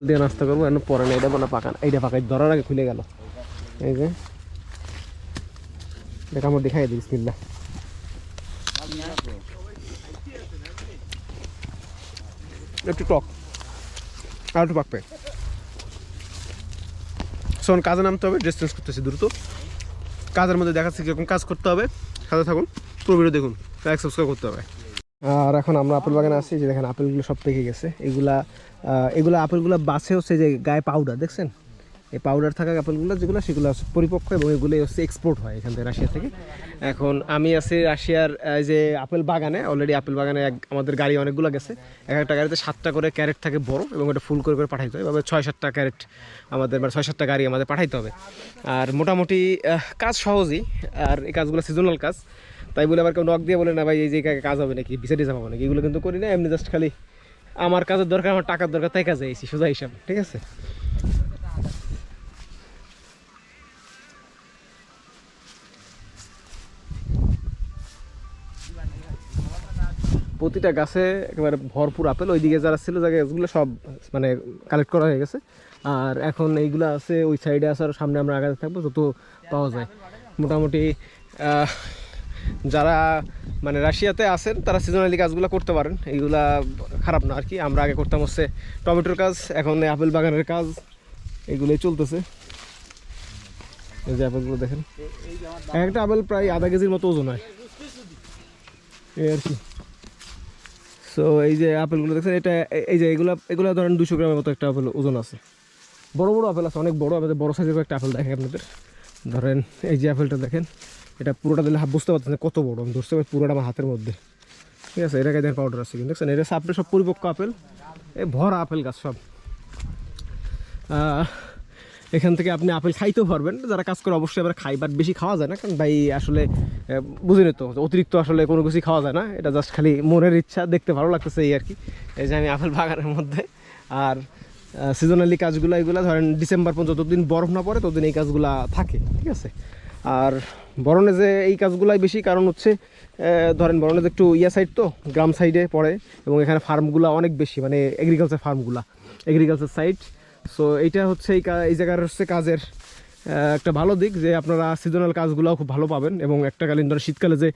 দিয়ে নাস্তা করবো এখন পরে না, এটা বলা পাকা না, এইটা পাকা ধরার আগে খুলে গেল। এই যে এটা কামড় দেখাই দিই, বিসমিল্লাহ। একটু টক আর একটু পাকবে। শোন, কাজে নামতে হবে, ড্রেস চেঞ্জ করতেছি দ্রুত। কাজের মধ্যে দেখাচ্ছি কীরকম কাজ করতে হবে, সাথে থাকুন, পুরো ভিডিও দেখুন, লাইক সাবস্ক্রাইব করতে হবে। আর এখন আমরা আপেল বাগানে আছি, যে দেখেন আপেলগুলো সব পেকে গেছে। এগুলা আপেলগুলো বাসে হচ্ছে যে গায়ে পাউডার দেখছেন, এই পাউডার থাকা আপেলগুলো যেগুলো সেগুলো পরিপক্ক, এবং এগুলোই হচ্ছে এক্সপোর্ট হয় এখান থেকে, রাশিয়া থেকে। এখন আমি আছি রাশিয়ার যে আপেল বাগানে, অলরেডি আপেল বাগানে আমাদের গাড়ি অনেকগুলো গেছে। একটা গাড়িতে 7টা করে ক্যারেট থাকে বড়, এবং এটা ফুল করে করে পাঠাইতে হয়। এভাবে 6-7টা ক্যারেট আমাদের, মানে 6-7টা গাড়ি আমাদের পাঠাইতে হবে। আর মোটামুটি কাজ সহজই, আর এই কাজগুলো সিজনাল কাজ। তাই বলে আবার কেউ নক দিয়ে বলে না ভাই এই যে কাজ হবে নাকি, ভিসা টিসা পাবো নাকি, এগুলো কিন্তু করি না। এমনি জাস্ট খালি আমার কাজের দরকার, আমার টাকার দরকার, তাই কাজে এসেছি, সোজা হিসাব, ঠিক আছে। প্রতিটা গাছে একেবারে ভরপুর আপেল। ওইদিকে যারা ছিল গাছগুলো সব মানে কালেক্ট করা হয়ে গেছে। আর এখন এইগুলো আছে ওই সাইডে আছে, আর সামনে আমরা আগাতে থাকবো যত পাওয়া যায়। মোটামুটি যারা মানে রাশিয়াতে আছেন তারা সিজনালি কাজগুলো করতে পারেন, এইগুলা খারাপ না আর কি। আমরা আগে করতাম হচ্ছে টমেটোর কাজ, এখন আপেল বাগানের কাজ, এইগুলোই চলতেছে। এই যে আপেলগুলো দেখেন, একটা আপেল প্রায় আধা কেজির মতো ওজন হয়, এই আর কি। সো এই যে আপেলগুলো দেখছেন, এটা এই যে এগুলো ধরেন 200 গ্রামের মতো একটা আপেল ওজন আছে। বড় বড় আপেল আছে, অনেক বড়, আমাদের বড় সাইজের একটা আপেল দেখেন আপনাদের। ধরেন এই যে আপেলটা দেখেন, এটা পুরোটা দিলে বুঝতে পারছেন কত বড়, আমি ধরতে পারি পুরোটা আমার হাতের মধ্যে, ঠিক আছে। এটা গাছের পাউডার আছে কিন্তু দেখছেন, এটা আপেল সব পরিপক্ক আপেল, এই ভরা আপেল গাছ সব। এখান থেকে আপনি আপেল খাইতেও পারবেন, যারা কাজ করে অবশ্যই এবার খাই, বাট বেশি খাওয়া যায় না, কারণ ভাই আসলে বুঝিনি তো, অতিরিক্ত আসলে কোনো কিছু খাওয়া যায় না। এটা জাস্ট খালি মনের ইচ্ছা, দেখতে ভালো লাগতেছে এই আর কি। এই যে আমি আপেল বাগানের মধ্যে। আর সিজনালি কাজগুলো এগুলো ধরেন ডিসেম্বর পর্যন্ত, যতদিন বরফ না পড়ে ততদিন এই কাজগুলো থাকে, ঠিক আছে। আর বরণে যে এই কাজগুলাই বেশি, কারণ হচ্ছে ধরেন বরণে একটু সাইড তো, গ্রাম সাইডে পড়ে, এবং এখানে ফার্মগুলো অনেক বেশি, মানে এগ্রিকালচার ফার্মগুলো, এগ্রিকালচার সাইড। সো এইটা হচ্ছে এই জায়গার হচ্ছে কাজের একটা ভালো দিক, যে আপনারা সিজনাল কাজগুলোও খুব ভালো পাবেন। এবং একটা কালীন ধরেন শীতকালে যে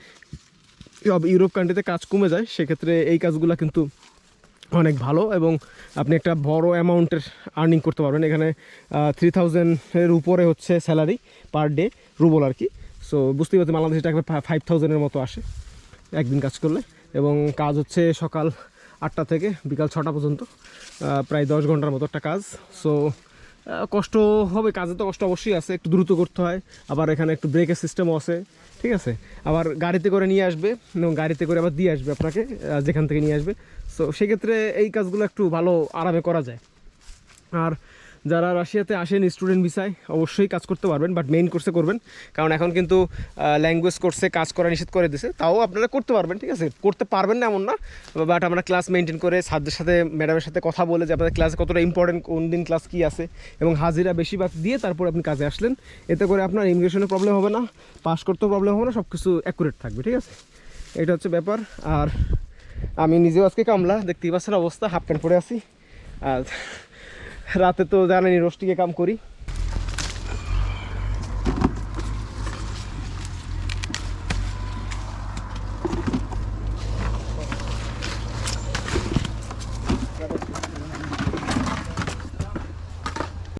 ইউরোপ কান্ট্রিতে কাজ কমে যায়, সেক্ষেত্রে এই কাজগুলো কিন্তু অনেক ভালো, এবং আপনি একটা বড় অ্যামাউন্টের আর্নিং করতে পারবেন। এখানে 3000-এর উপরে হচ্ছে স্যালারি পার ডে, রুবল আর কি। সো বুঝতেই পারছি বাংলাদেশে টাকা 5000-এর মতো আসে একদিন কাজ করলে। এবং কাজ হচ্ছে সকাল 8টা থেকে বিকাল 6টা পর্যন্ত, প্রায় 10 ঘন্টার মতো একটা কাজ। সো কষ্ট হবে, কাজে তো কষ্ট অবশ্যই আছে, একটু দ্রুত করতে হয়। আবার এখানে একটু ব্রেকের সিস্টেমও আছে, ঠিক আছে। আবার গাড়িতে করে নিয়ে আসবে, এবং গাড়িতে করে আবার দিয়ে আসবে আপনাকে যেখান থেকে নিয়ে আসবে। সো সেক্ষেত্রে এই কাজগুলো একটু ভালো আরামে করা যায়। আর যারা রাশিয়াতে আসেন স্টুডেন্ট ভিসায় অবশ্যই কাজ করতে পারবেন, বাট মেইন কোর্সে করবেন, কারণ এখন কিন্তু ল্যাঙ্গুয়েজ কোর্সে কাজ করা নিষেধ করে দিয়েছে। তাও আপনারা করতে পারবেন, ঠিক আছে, করতে পারবেন না এমন না, বাট আমরা ক্লাস মেনটেন করে স্যারদের সাথে, ম্যাডামের সাথে কথা বলে যে আপনাদের ক্লাসে কতটা ইম্পর্টেন্ট, কোন দিন ক্লাস কী আছে, এবং হাজিরা বেশিরভাগ দিয়ে তারপর আপনি কাজে আসলেন। এতে করে আপনার ইমিগ্রেশনের প্রবলেম হবে না, পাস করতেও প্রবলেম হবে না, সব কিছু অ্যাকুরেট থাকবে, ঠিক আছে। এটা হচ্ছে ব্যাপার। আর আমি নিজেও আজকে কামলা, দেখতেই পাচ্ছেন অবস্থা, হাফ প্যান্ট পরে আছি। আর রাতে তো জানেনই রোস্টিকে কাম করি,